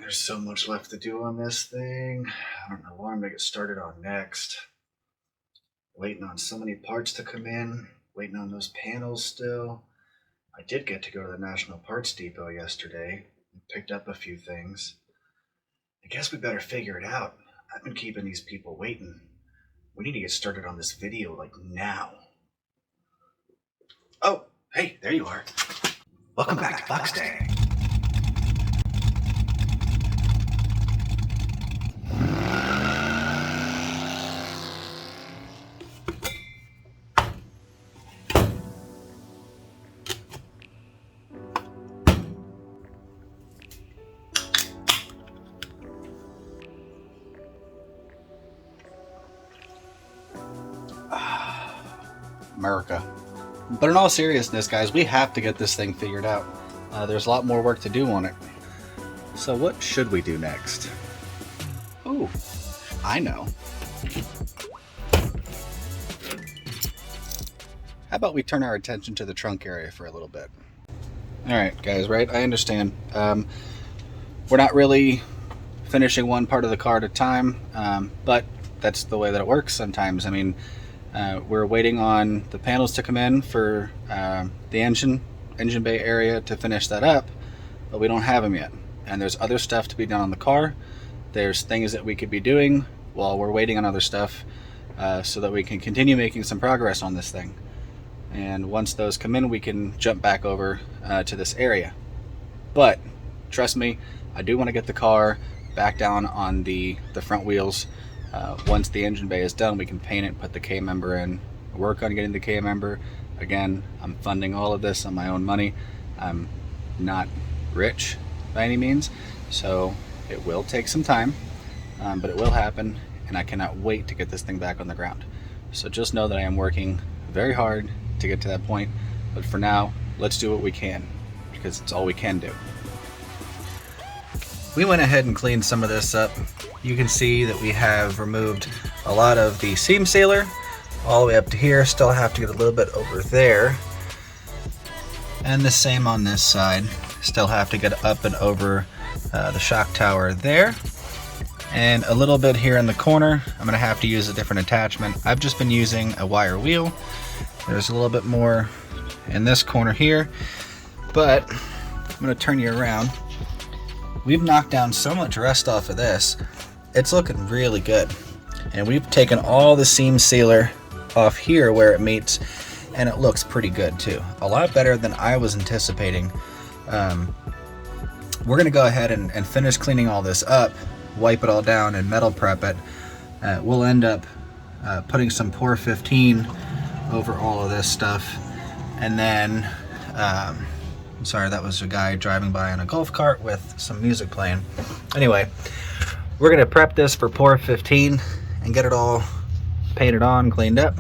There's so much left to do on this thing. I don't know what I'm gonna get started on next. Waiting on so many parts to come in, waiting on those panels still. I did get to go to the National Parts Depot yesterday and picked up a few things. I guess we better figure it out. I've been keeping these people waiting. We need to get started on this video like now. Oh, hey, there you are. Welcome back to Foxstang. America. But in all seriousness, guys, we have to get this thing figured out. There's a lot more work to do on it. So what should we do next? Oh, I know. How about we turn our attention to the trunk area for a little bit? Alright, guys, right? I understand. We're not really finishing one part of the car at a time, but that's the way that it works sometimes. I mean, we're waiting on the panels to come in for the engine bay area to finish that up, but we don't have them yet. And there's other stuff to be done on the car. There's things that we could be doing while we're waiting on other stuff so that we can continue making some progress on this thing. And once those come in, we can jump back over to this area. But trust me, I do want to get the car back down on the front wheels. Once the engine bay is done, we can paint it, put the K-member in, work on getting the K-member. Again, I'm funding all of this on my own money. I'm not rich by any means, so it will take some time, but it will happen, and I cannot wait to get this thing back on the ground. So just know that I am working very hard to get to that point, but for now, let's do what we can, because it's all we can do. We went ahead and cleaned some of this up. You can see that we have removed a lot of the seam sealer all the way up to here. Still have to get a little bit over there. And the same on this side. Still have to get up and over the shock tower there. And a little bit here in the corner. I'm gonna have to use a different attachment. I've just been using a wire wheel. There's a little bit more in this corner here, but I'm gonna turn you around. We've knocked down so much rust off of this. It's looking really good. And we've taken all the seam sealer off here where it meets, and it looks pretty good too. A lot better than I was anticipating. We're gonna go ahead and finish cleaning all this up, wipe it all down and metal prep it. We'll end up putting some Pour 15 over all of this stuff. And then, I'm sorry, that was a guy driving by on a golf cart with some music playing. Anyway, we're gonna prep this for Pour 15 and get it all painted on, cleaned up.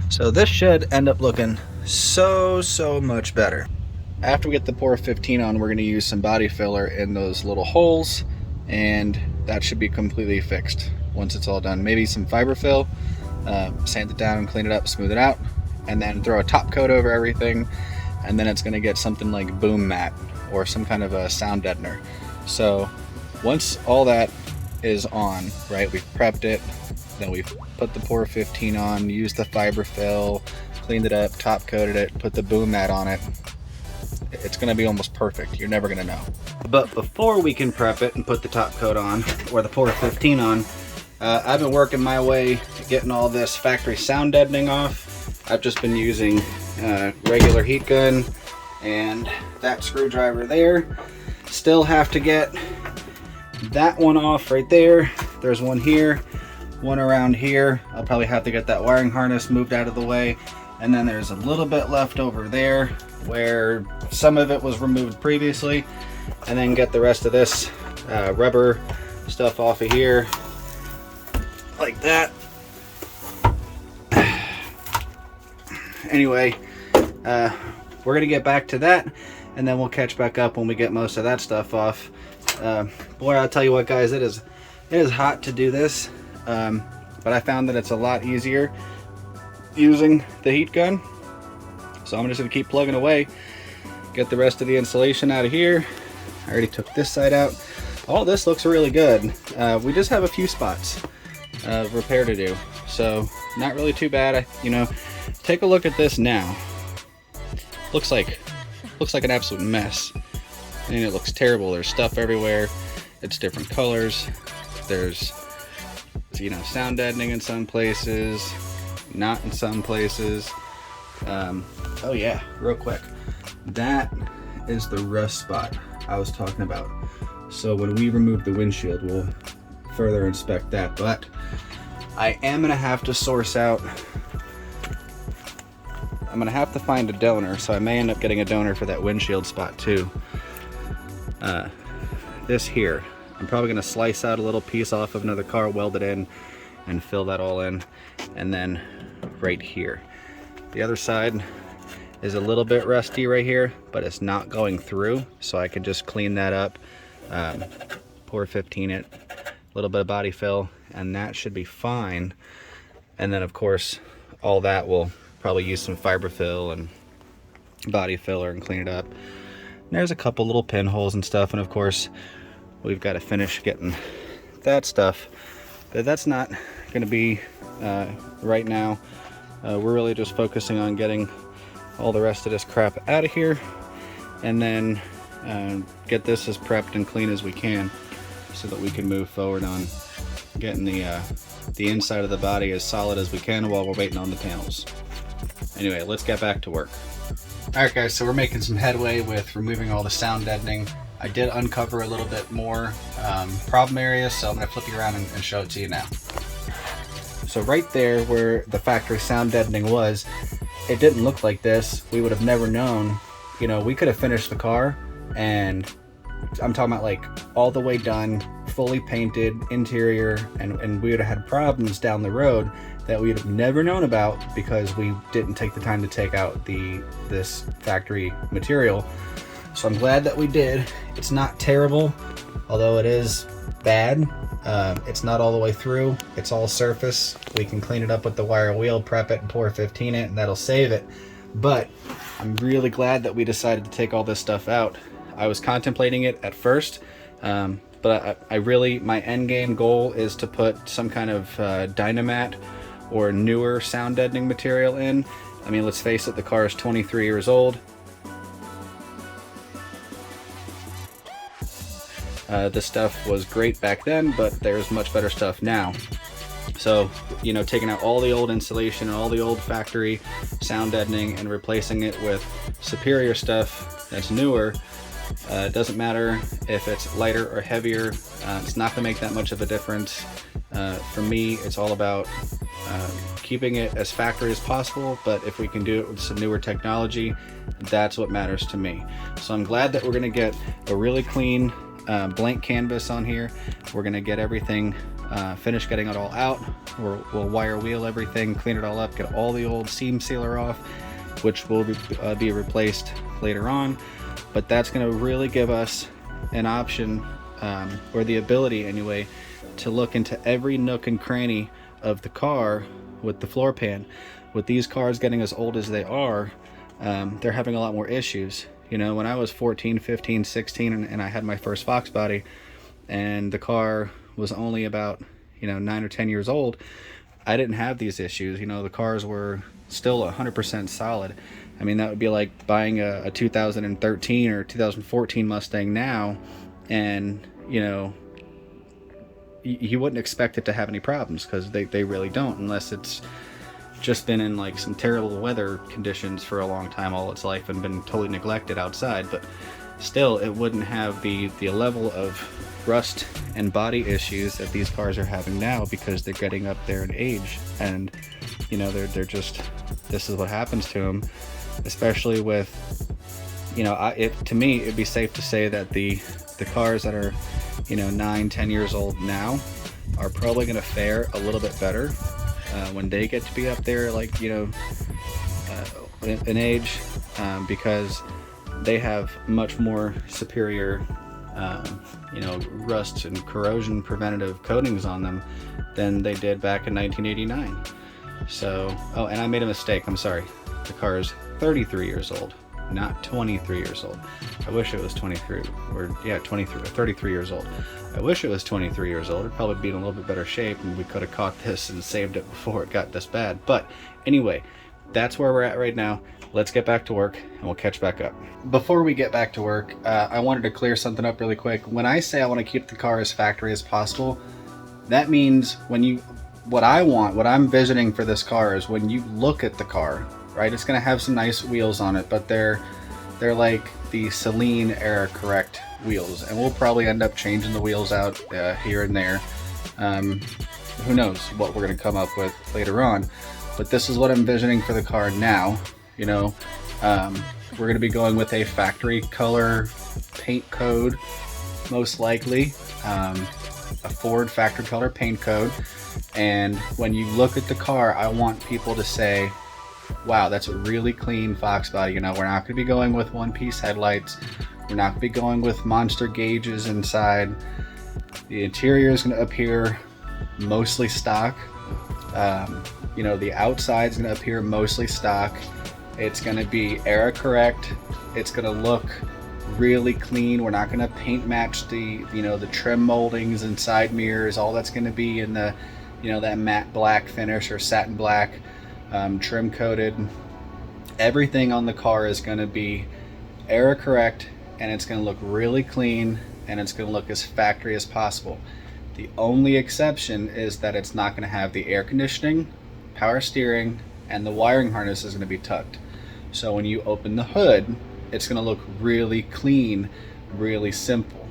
So this should end up looking so much better. After we get the Pour 15 on, we're gonna use some body filler in those little holes, and that should be completely fixed once it's all done. Maybe some fiberfill, sand it down, clean it up, smooth it out, and then throw a top coat over everything. And then it's going to get something like boom mat or some kind of a sound deadener. So once all that is on, right, we've prepped it, then we've put the Pour 15 on, used the fiberfill, cleaned it up, top coated it, put the boom mat on it. It's going to be almost perfect. You're never going to know. But before we can prep it and put the top coat on or the Pour 15 on, I've been working my way to getting all this factory sound deadening off. I've just been using regular heat gun and that screwdriver there. Still have to get that one off right there. There's one here, one around here. I'll probably have to get that wiring harness moved out of the way. And then there's a little bit left over there where some of it was removed previously. And then get the rest of this rubber stuff off of here like that. Anyway, we're gonna get back to that, and then we'll catch back up when we get most of that stuff off. Boy, I'll tell you what, guys, it is hot to do this, but I found that it's a lot easier using the heat gun. So I'm just gonna keep plugging away, get the rest of the insulation out of here. I already took this side out. all this looks really good. We just have a few spots of repair to do, so not really too bad. Take a look at this now. Looks like an absolute mess, and it looks terrible. There's stuff everywhere. It's different colors. There's sound deadening in some places, not in some places. Oh yeah, real quick, that is the rust spot I was talking about. So when we remove the windshield, we'll further inspect that, but I am gonna have to source out, I'm gonna have to find a donor, so I may end up getting a donor for that windshield spot too. This here, I'm probably gonna slice out a little piece off of another car, weld it in, and fill that all in. And then right here, the other side is a little bit rusty right here, but it's not going through, so I can just clean that up, pour 15 it, a little bit of body fill, and that should be fine. And then of course all that will probably use some fiberfill and body filler and clean it up. And there's a couple little pinholes and stuff, and of course we've got to finish getting that stuff, but that's not going to be right now. We're really just focusing on getting all the rest of this crap out of here, and then get this as prepped and clean as we can, so that we can move forward on getting the inside of the body as solid as we can while we're waiting on the panels. Anyway, let's get back to work. Alright guys, so we're making some headway with removing all the sound deadening. I did uncover a little bit more problem areas, so I'm going to flip you around and show it to you now. So right there where the factory sound deadening was, it didn't look like this. We would have never known. We could have finished the car, and I'm talking about like all the way done, fully painted interior, and we would have had problems down the road that we would have never known about because we didn't take the time to take out this factory material. So I'm glad that we did. It's not terrible, although it is bad. It's not all the way through. It's all surface. We can clean it up with the wire wheel, prep it, and pour 15 it, and that'll save it. But I'm really glad that we decided to take all this stuff out. I was contemplating it at first, but my end game goal is to put some kind of Dynamat or newer sound deadening material in. I mean, let's face it, the car is 23 years old. This stuff was great back then, but there's much better stuff now. So, taking out all the old insulation and all the old factory sound deadening and replacing it with superior stuff that's newer, it doesn't matter if it's lighter or heavier. It's not going to make that much of a difference. For me, it's all about keeping it as factory as possible, but if we can do it with some newer technology, that's what matters to me. So I'm glad that we're going to get a really clean blank canvas on here. We're going to get everything finished getting it all out. We'll wire wheel everything, clean it all up, get all the old seam sealer off, which will be replaced later on. But that's going to really give us an option, or the ability anyway, to look into every nook and cranny of the car with the floor pan. With these cars getting as old as they are, they're having a lot more issues. When I was 14, 15, 16 and I had my first Foxbody, and the car was only about 9 or 10 years old, I didn't have these issues. The cars were still 100% solid. I mean, that would be like buying a 2013 or 2014 Mustang now, and you wouldn't expect it to have any problems, because they really don't, unless it's just been in like some terrible weather conditions for a long time all its life and been totally neglected outside. But still, it wouldn't have the level of rust and body issues that these cars are having now, because they're getting up there in age, and they're just, this is what happens to them. Especially with, to me, it'd be safe to say that the cars that are 9-10 years old now are probably going to fare a little bit better when they get to be up there, like in age, because they have much more superior rust and corrosion preventative coatings on them than they did back in 1989. So, oh, and I made a mistake, I'm sorry. The car is 33 years old. not 23 years old. I wish it was 23, or yeah, 23 or 33 years old. I wish it was 23 years old. It'd probably be in a little bit better shape and we could have caught this and saved it before it got this bad. But anyway, that's where we're at right now. Let's get back to work and we'll catch back up. Before we get back to work, I wanted to clear something up really quick. When I say I want to keep the car as factory as possible, that means what I'm visioning for this car is when you look at the car, right? It's going to have some nice wheels on it, but they're like the Celine era correct wheels, and we'll probably end up changing the wheels out here and there. Who knows what we're going to come up with later on, but this is what I'm envisioning for the car now. You know, we're going to be going with a factory color paint code, most likely, a Ford factory color paint code. And when you look at the car, I want people to say, wow, that's a really clean Fox body. You know, we're not going to be going with one-piece headlights. We're not going to be going with monster gauges inside. The interior is going to appear mostly stock. You know, the outside is going to appear mostly stock. It's going to be era correct. It's going to look really clean. We're not going to paint match the trim moldings and side mirrors. All that's going to be in the, that matte black finish or satin black, trim coated. Everything on the car is going to be era correct, and it's going to look really clean, and it's going to look as factory as possible. The only exception is that it's not going to have the air conditioning, power steering, and the wiring harness is going to be tucked. So when you open the hood, it's going to look really clean, really simple.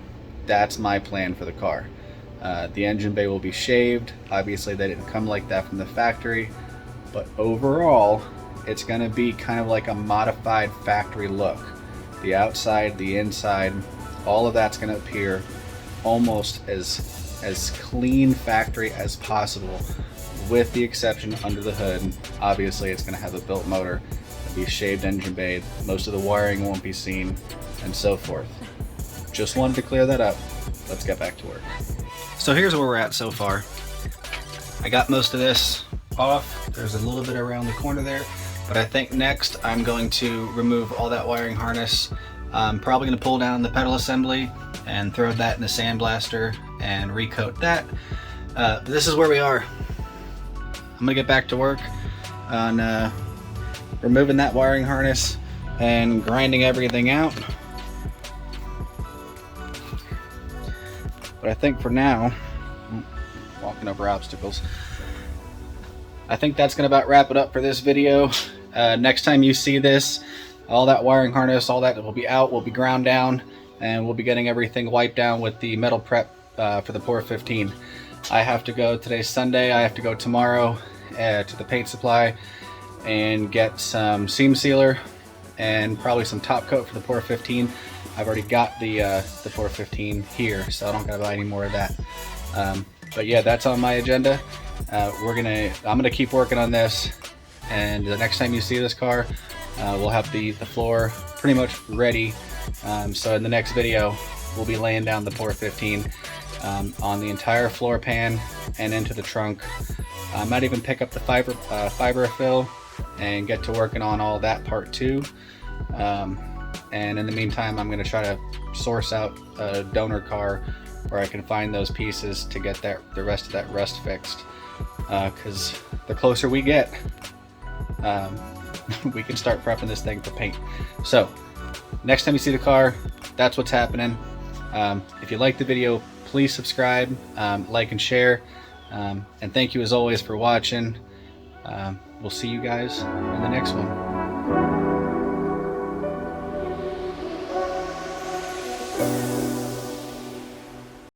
That's my plan for the car. The engine bay will be shaved. Obviously they didn't come like that from the factory, but overall it's going to be kind of like a modified factory look. The outside, the inside, all of that's going to appear almost as clean factory as possible, with the exception under the hood. Obviously it's going to have a built motor, be shaved engine bay, most of the wiring won't be seen, and so forth. Just wanted to clear that up. Let's get back to work. So here's where we're at so far. I got most of this off. There's a little bit around the corner there, but I think next I'm going to remove all that wiring harness. I'm probably going to pull down the pedal assembly and throw that in the sandblaster and recoat that. But this is where we are. I'm going to get back to work on removing that wiring harness and grinding everything out. But I think for now, walking over obstacles, I think that's gonna about wrap it up for this video. Next time you see this, all that wiring harness, all that will be out, will be ground down, and we'll be getting everything wiped down with the metal prep for the Pour 15. I have to go, today's Sunday, I have to go tomorrow to the paint supply and get some seam sealer and probably some top coat for the Pour 15. I've already got the Pour 15 here, so I don't gotta buy any more of that. But yeah, that's on my agenda. I'm gonna keep working on this, and the next time you see this car, we'll have the floor pretty much ready. So in the next video, we'll be laying down the Pour 15 on the entire floor pan and into the trunk. I might even pick up the fiber fill and get to working on all that part too. And in the meantime, I'm going to try to source out a donor car where I can find those pieces to get the rest of that rust fixed, because the closer we get, we can start prepping this thing for paint. So next time you see the car, that's what's happening. If you like the video, please subscribe, like and share, and thank you as always for watching. We'll see you guys in the next one.